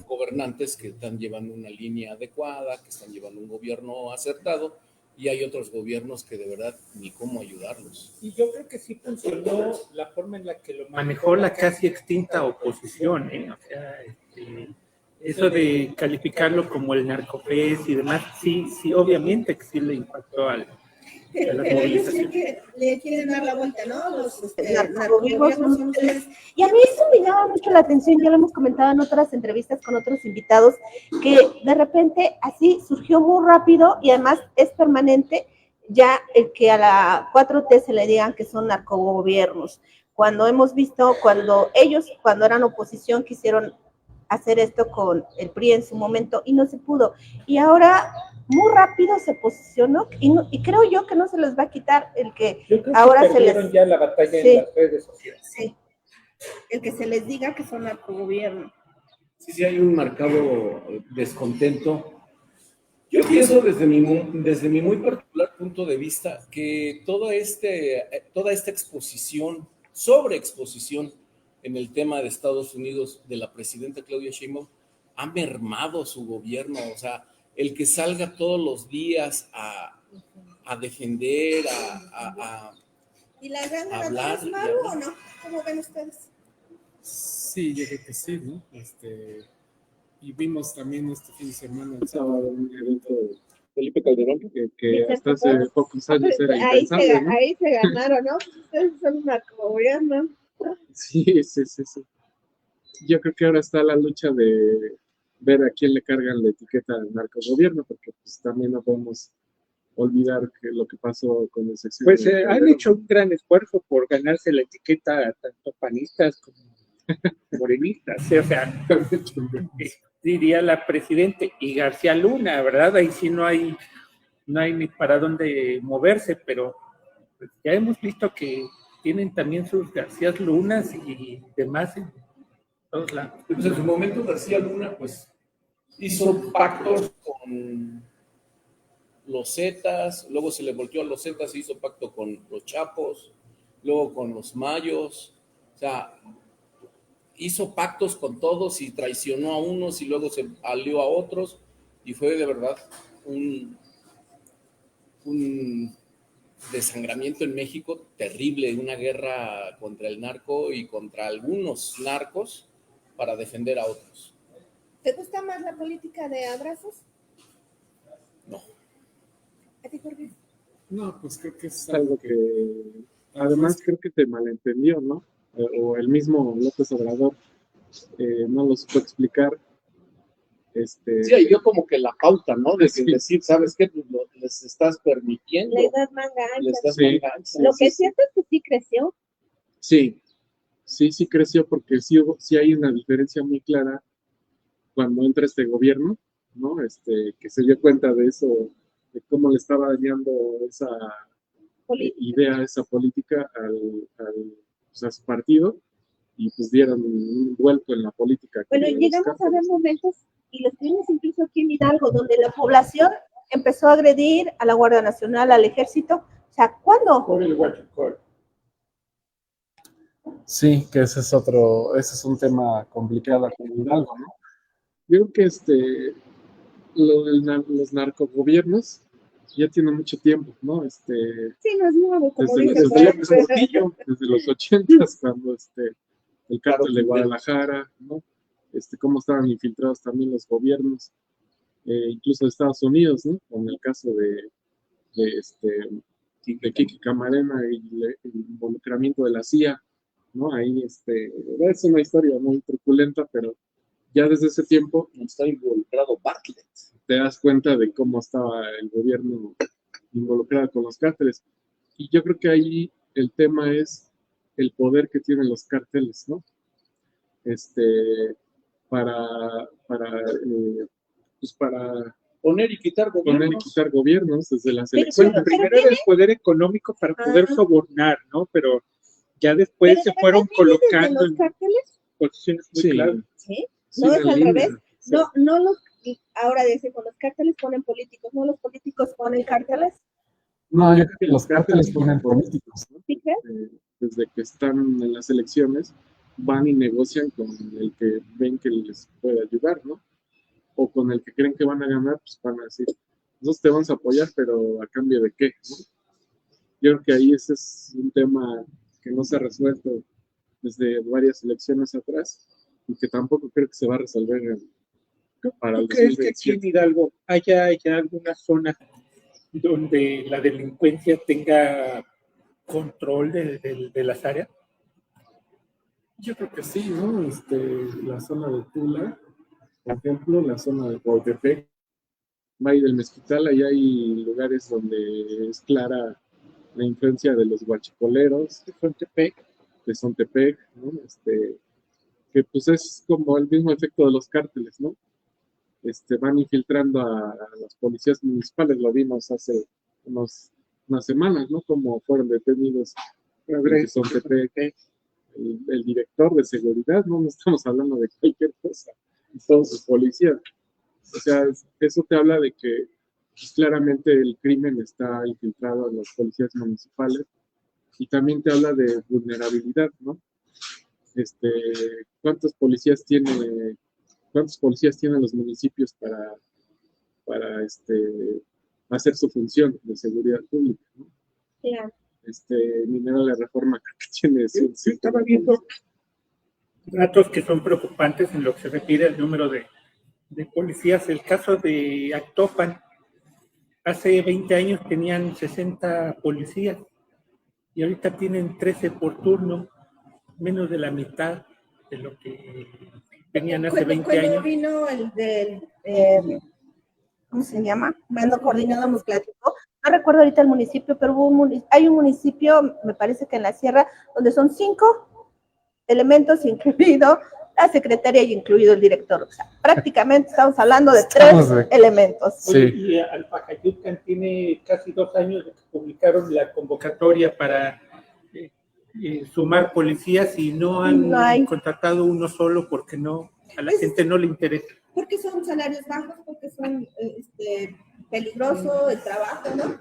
gobernantes que están llevando una línea adecuada, que están llevando un gobierno acertado, y hay otros gobiernos que de verdad ni cómo ayudarlos. Y yo creo que sí funcionó la forma en la que lo manejó la casi extinta oposición, ¿eh? O sea, eso de calificarlo como el narcofest y demás, sí, obviamente que sí le impactó a la movilización. Le quieren dar la vuelta, ¿no? Los narcogobiernos son ustedes. Y a mí eso me llama mucho la atención, ya lo hemos comentado en otras entrevistas con otros invitados, que de repente así surgió muy rápido y además es permanente ya el que a la 4T se le digan que son narcogobiernos. Cuando hemos visto, cuando eran oposición, quisieron hacer esto con el PRI en su momento y no se pudo. Y ahora muy rápido se posicionó y creo yo que no se les va a quitar el que ahora se les... ya la batalla en las redes sociales. Sí, el que se les diga que son narcogobierno. Sí, hay un marcado descontento. Yo pienso desde mi muy particular punto de vista que toda esta exposición, sobreexposición en el tema de Estados Unidos de la presidenta Claudia Sheinbaum ha mermado su gobierno, o sea, el que salga todos los días a defender, ¿Y la ganga hablar, es malo o no? ¿Cómo ven ustedes? Sí, yo creo que sí, ¿no? Y vimos también este fin de semana, el sábado, un evento de Felipe Calderón, que hasta hace pocos años era impensable, ¿no? Ahí se ganaron, ¿no? Ustedes son un narcogobierno. Sí. Yo creo que ahora está la lucha de ver a quién le cargan la etiqueta del narcogobierno, porque pues también no podemos olvidar que lo que pasó con el sexenio. Pues han hecho un gran esfuerzo por ganarse la etiqueta tanto panistas como morenistas, o sea, diría la presidenta y García Luna, ¿verdad? Ahí sí no hay ni para dónde moverse, pero pues, ya hemos visto que tienen también sus García Lunas y demás en todos lados. Pues en su momento García Luna pues hizo pactos con los Zetas, luego se le volteó a los Zetas y hizo pacto con los Chapos, luego con los mayos, o sea, hizo pactos con todos y traicionó a unos y luego se alió a otros y fue de verdad un desangramiento en México terrible, una guerra contra el narco y contra algunos narcos para defender a otros. ¿Te gusta más la política de abrazos? No. ¿A ti, Jorge? No, pues creo que es algo que, además creo que te malentendió, ¿no? O el mismo López Obrador no lo supo explicar. Sí, ahí dio como que la pauta, ¿no? De decir, ¿sabes qué? Pues les estás permitiendo. Le das manga Les ancha. das manga ancha. Lo que es cierto es que sí creció. Sí creció porque sí hay una diferencia muy clara cuando entra este gobierno, ¿no? Que se dio cuenta de eso, de cómo le estaba dañando esa idea, esa política pues, a su partido, y pues dieron un vuelco en la política. Bueno, llegamos a ver momentos, y los tuvimos incluso aquí en Hidalgo, donde la población empezó a agredir a la Guardia Nacional, al Ejército. O sea, ¿cuándo? Por el huachicol. Sí, que ese es un tema complicado aquí en Hidalgo, ¿no? Yo creo que los narcogobiernos ya tienen mucho tiempo, ¿no? Sí, no es nuevo, como desde los 80s, cuando el cártel de Guadalajara, ¿no? Cómo estaban infiltrados también los gobiernos, incluso de Estados Unidos, ¿no? Con el caso de Kiki Camarena y el involucramiento de la CIA, ¿no? Ahí, es una historia muy truculenta, pero ya desde ese tiempo está involucrado Bartlett. Te das cuenta de cómo estaba el gobierno involucrado con los cárteles. Y yo creo que ahí el tema es el poder que tienen los cárteles, ¿no? Para poner y quitar gobiernos desde las elecciones. Bueno, primero era el poder económico para poder sobornar, ¿no? Pero ya después se fueron colocando los cárteles posiciones muy claras. ¿Sí? No es al revés. No los, ahora decimos, los cárteles ponen políticos, no los políticos ponen cárteles. No, yo creo que los cárteles ponen políticos, ¿no? ¿Sí crees? Desde que están en las elecciones, van y negocian con el que ven que les puede ayudar, ¿no? O con el que creen que van a ganar, pues van a decir, nosotros te vamos a apoyar, pero ¿a cambio de qué? ¿No? Yo creo que ahí ese es un tema que no se ha resuelto desde varias elecciones atrás y que tampoco creo que se va a resolver para el 2027. ¿Tú crees que aquí en Hidalgo haya alguna zona donde la delincuencia tenga control de las áreas? Yo creo que sí, ¿no? La zona de Tula, por ejemplo, la zona de Cuautepec, Valle del Mezquital, ahí hay lugares donde es clara la influencia de los guachicoleros, de Sontepec, ¿no? Que pues es como el mismo efecto de los cárteles, ¿no? Van infiltrando a las policías municipales, lo vimos hace unas semanas, ¿no? Como fueron detenidos en Sontepec, el director de seguridad, no estamos hablando de cualquier cosa, y todos sus policías. O sea, eso te habla de que pues, claramente el crimen está infiltrado en las policías municipales, y también te habla de vulnerabilidad, ¿no? ¿Cuántos policías tienen los municipios para hacer su función de seguridad pública, ¿no? Claro. Minero de Reforma que tiene Sí, estaba viendo datos que son preocupantes en lo que se refiere al número de policías. El caso de Actopan, hace 20 años tenían 60 policías y ahorita tienen 13 por turno, menos de la mitad de lo que tenían hace 20 años. Vino el del, ¿cómo se llama? Mando Coordinado Musculático. No recuerdo ahorita el municipio, pero hay un municipio, me parece que en la sierra, donde son 5 elementos, incluido la secretaria y incluido el director. O sea, prácticamente estamos hablando de 3 elementos. Sí. Y Alpajayucan tiene casi 2 años de que publicaron la convocatoria para sumar policías y no han contratado uno solo porque a la gente no le interesa. Porque son salarios bajos, porque son peligroso el trabajo, ¿no?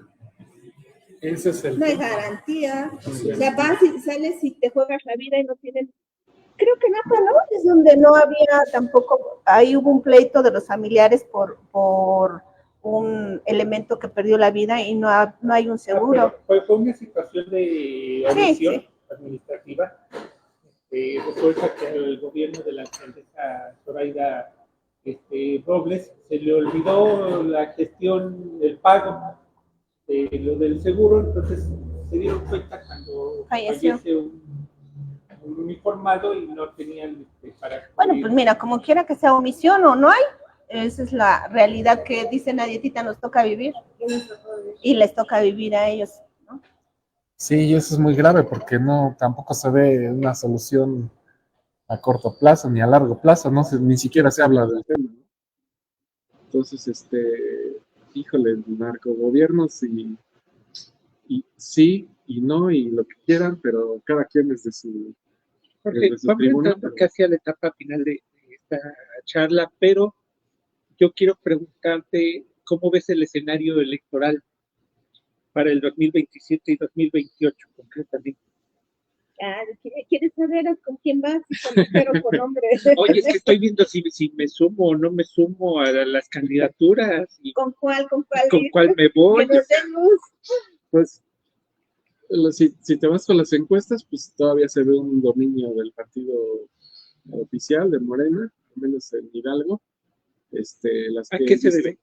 Ese es el No hay tema. garantía. Sí. O sea, vas y sales y te juegas la vida y no tienen. Creo que nada, ¿no? Es donde no había tampoco, ahí hubo un pleito de los familiares por un elemento que perdió la vida y no hay un seguro. Fue una situación de omisión administrativa. Resulta que al gobierno de la alcaldesa Zoraida Robles se le olvidó la gestión, el pago de lo del seguro, entonces se dieron cuenta cuando fallece un uniformado y no tenían para... Bueno, pues mira, como quiera que sea omisión o no hay, esa es la realidad que dice Nadietita, nos toca vivir y les toca vivir a ellos, ¿no? Sí, y eso es muy grave porque tampoco se ve una solución a corto plazo ni a largo plazo, ni siquiera se habla del tema, ¿no? Entonces, híjole, narcogobiernos y sí y no y lo que quieran, pero cada quien desde su Vamos tribuna. entrando casi a la etapa final de esta charla, pero yo quiero preguntarte cómo ves el escenario electoral para el 2027 y 2028 concretamente. ¿Quieres saber con quién vas? Pero con nombre. Oye, es que estoy viendo si me sumo o no me sumo a las candidaturas. Y ¿Con cuál me voy? Que nos den luz. Pues, si te vas con las encuestas, pues todavía se ve un dominio del partido oficial de Morena, al menos en Hidalgo. ¿A qué se debe?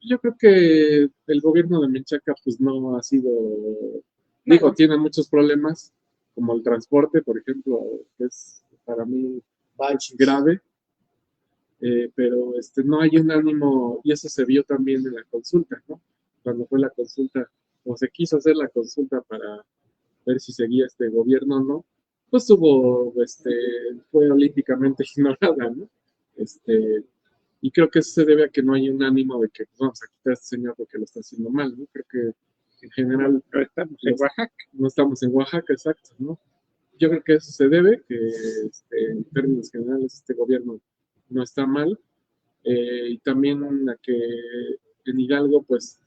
Yo creo que el gobierno de Menchaca pues no ha sido, digo, tiene muchos problemas, como el transporte, por ejemplo, que es para mí grave, pero no hay un ánimo, y eso se vio también en la consulta, ¿no? Cuando fue la consulta, o se quiso hacer la consulta para ver si seguía este gobierno o no, pues fue olímpicamente ignorada, ¿no? Y creo que eso se debe a que no hay un ánimo de que vamos a quitar a este señor porque lo está haciendo mal, ¿no? Creo que en general no estamos en Oaxaca. No estamos en Oaxaca, exacto, ¿no? Yo creo que eso se debe, que en términos generales este gobierno no está mal, y también a que en Hidalgo, pues,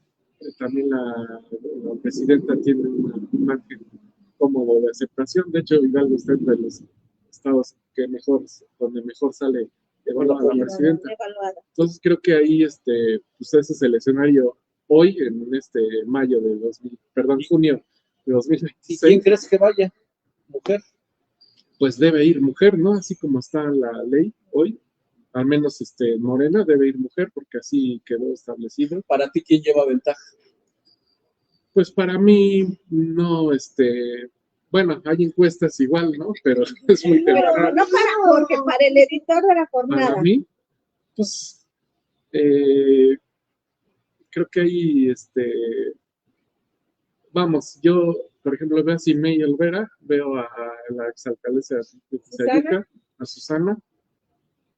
también la presidenta tiene un margen cómodo de aceptación. De hecho, Hidalgo está entre los estados donde mejor sale evaluada la presidenta. Entonces creo que ahí, pues ese es el escenario hoy, en junio de 2026. ¿Y quién crees que vaya? ¿Mujer? Pues debe ir mujer, ¿no? Así como está la ley hoy, al menos Morena debe ir mujer, porque así quedó establecido. ¿Para ti quién lleva ventaja? Pues para mí, no, bueno, hay encuestas igual, ¿no? Pero es muy temprano. No porque para el editor de la jornada. Para mí, pues, creo que hay, vamos, yo, por ejemplo, veo a Simei Olvera, veo a la exalcaldesa de Tizayuca, a Susana,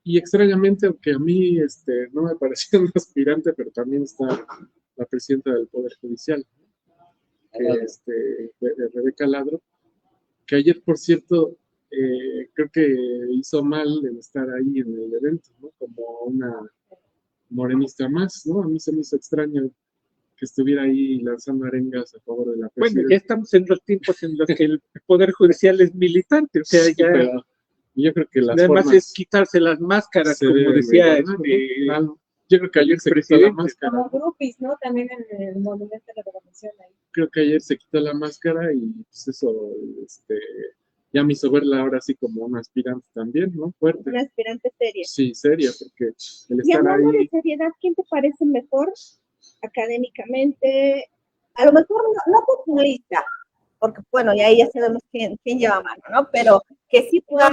y extrañamente, aunque a mí no me pareció un aspirante, pero también está la presidenta del Poder Judicial, Rebeca Ladro, que ayer, por cierto, creo que hizo mal en estar ahí en el evento, ¿no? Como una morenista más, ¿no? A mí se me hizo extraño que estuviera ahí lanzando arengas a favor de la presidenta. Bueno, ya estamos en los tiempos en los que el Poder Judicial es militante, o sea, ya... Pero yo creo que las además es quitarse las máscaras, como decía yo creo que ayer se quitó la máscara. Como grupis, ¿no? También en el Monumento de la Revolución ahí. Creo que ayer se quitó la máscara y pues eso, ya me hizo verla ahora así como una aspirante también, ¿no? Fuerte. Una aspirante seria. Sí, seria, porque el y estar hablando ahí... de seriedad, ¿quién te parece mejor académicamente? A lo mejor no populista, porque bueno, ya sabemos quién lleva mano, ¿no? Pero que sí pueda,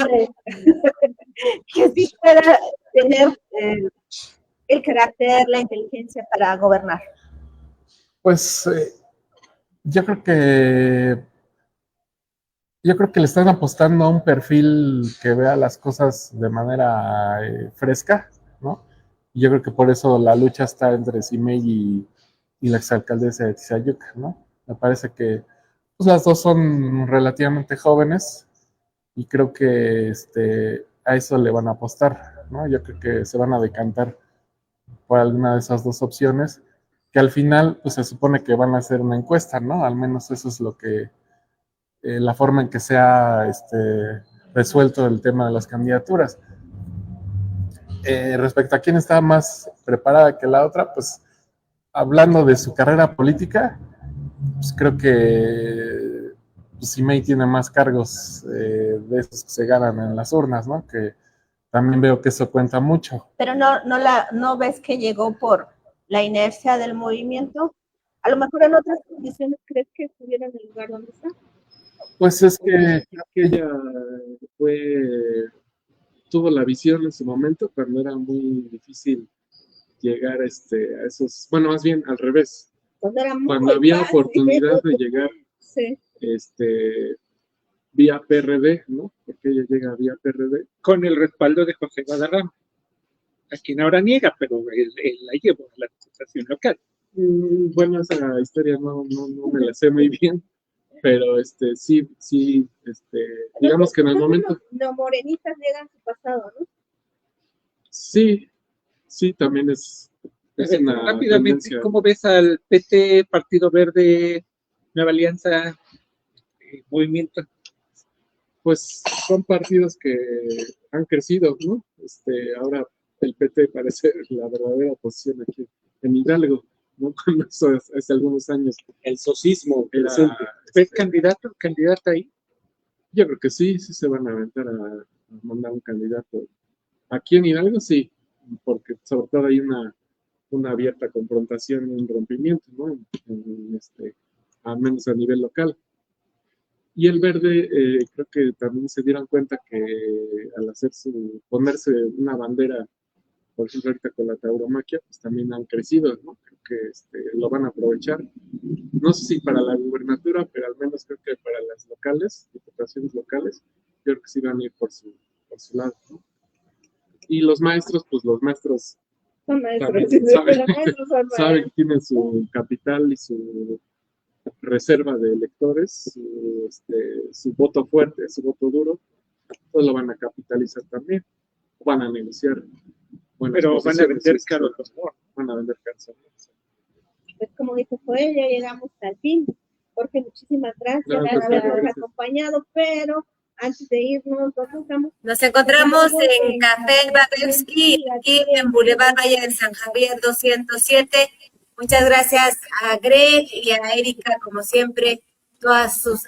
tener el carácter, la inteligencia para gobernar. Pues yo creo que le están apostando a un perfil que vea las cosas de manera fresca, ¿no? Y yo creo que por eso la lucha está entre Simei y la exalcaldesa de Tizayuca, ¿no? Me parece que pues, las dos son relativamente jóvenes y creo que a eso le van a apostar, ¿no? Yo creo que se van a decantar por alguna de esas dos opciones que al final pues se supone que van a hacer una encuesta, ¿no? Al menos eso es lo que, la forma en que se ha resuelto el tema de las candidaturas. Respecto a quién está más preparada que la otra, pues hablando de su carrera política, pues creo que Simei tiene más cargos de esos que se ganan en las urnas, ¿no? Que también veo que eso cuenta mucho. Pero no ves que llegó por la inercia del movimiento. A lo mejor en otras condiciones crees que estuviera en el lugar donde está. Pues es que creo que ella tuvo la visión en su momento, cuando era muy difícil llegar a esos, bueno, más bien al revés. Cuando había oportunidad de llegar sí. Vía PRD, ¿no? Porque ella llega vía PRD. Con el respaldo de José Guadarrama, a quien ahora niega, pero él la llevó a la administración local. Bueno, esa historia no me la sé muy bien, pero sí, digamos que en el momento... Los morenistas llegan a su pasado, ¿no? Sí, también es una rápidamente, tendencia. ¿Cómo ves al PT, Partido Verde, Nueva Alianza, Movimiento? Pues son partidos que han crecido, ¿no? Ahora el PT parece la verdadera oposición aquí en Hidalgo, ¿no? Cuando eso hace algunos años. El socismo. ¿Ves candidata ahí? Yo creo que sí se van a aventar a mandar un candidato. Aquí en Hidalgo sí, porque sobre todo hay una abierta confrontación y un rompimiento, ¿no? Al menos a nivel local. Y el Verde, creo que también se dieron cuenta que al ponerse una bandera, por ejemplo, ahorita con la tauromaquia, pues también han crecido, ¿no? Creo que lo van a aprovechar. No sé si para la gubernatura, pero al menos creo que para las locales, diputaciones locales, yo creo que sí van a ir por su lado, ¿no? Y los maestros, pues los maestros Son maestros, también saben que tienen su capital y su reserva de electores, su voto fuerte, su voto duro, pues lo van a capitalizar también, van a negociar. Pero van a vender caro los bonos. Van a vender caro. Pues como dice Joel, ya llegamos al fin. Jorge, muchísimas gracias por habernos acompañado, pero antes de irnos, nos encontramos en Café Babevsky, aquí en Boulevard Valle de San Javier 207. Muchas gracias a Greg y a Erika, como siempre, todas sus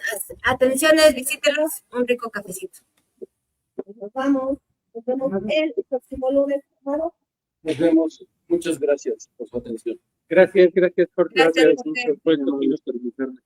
atenciones, visítenos, un rico cafecito. Nos vamos, nos vemos el próximo lunes, ¿no? Nos vemos, muchas gracias por su atención. Gracias, Jorge. Gracias, Gracias por permitirme.